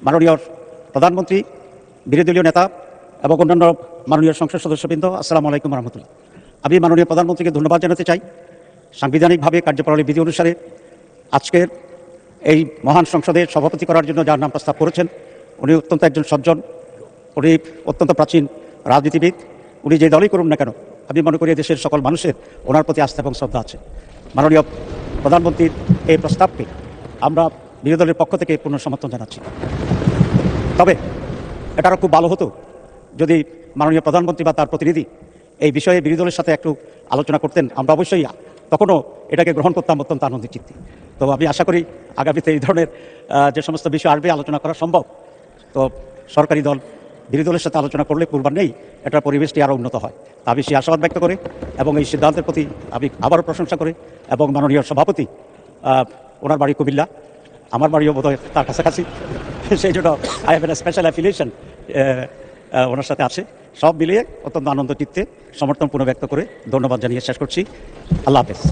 মাননীয় প্রধানমন্ত্রী, বিরোধী দলীয় নেতা এবং অন্যান্য মাননীয় সংসদ সদস্যবৃন্দ, আসসালামু আলাইকুম রহমতুল্লাহ। আমি মাননীয় প্রধানমন্ত্রীকে ধন্যবাদ জানাতে চাই। সাংবিধানিকভাবে কার্যপ্রণালী বিধি অনুসারে আজকের এই মহান সংসদের সভাপতি করার জন্য যার নাম প্রস্তাব করেছেন, উনি অত্যন্ত একজন সজ্জন, উনি অত্যন্ত প্রাচীন রাজনীতিবিদ। উনি যে দলই করুন না কেন, আমি মনে করি দেশের সকল মানুষের ওনার প্রতি আস্থা এবং শ্রদ্ধা আছে। মাননীয় প্রধানমন্ত্রীর এই প্রস্তাবকে আমরা বিরোধী দলের পক্ষ থেকে পূর্ণ সমর্থন জানাচ্ছি। তবে এটা আরও খুব ভালো হতো যদি মাননীয় প্রধানমন্ত্রী বা তার প্রতিনিধি এই বিষয়ে বিরোধী দলের সাথে একটু আলোচনা করতেন। আমরা অবশ্যই তখনও এটাকে গ্রহণ করতাম অত্যন্ত আনন্দের চিত্তে। তো আমি আশা করি আগামীতে এই ধরনের যে সমস্ত বিষয় আসবে আলোচনা করা সম্ভব। তো সরকারি দল বিরোধী দলের সাথে আলোচনা করলে পূর্বার নেই এটার পরিবেশটি আরও উন্নত হয়। তা আমি সেই আশাবাদ ব্যক্ত করে এবং এই সিদ্ধান্তের প্রতি আমি আবারও প্রশংসা করে এবং মাননীয় সভাপতি, ওনার বাড়ি কুমিল্লা, আমার বাড়িও বোধহয় তার কাছাকাছি, সেই জন্য I have a special affiliation ওনার সাথে আছে। সব মিলিয়ে অত্যন্ত আনন্দ চিত্তে সমর্থন পুনঃ ব্যক্ত করে ধন্যবাদ জানিয়ে শেষ করছি। আল্লাহ হাফেজ।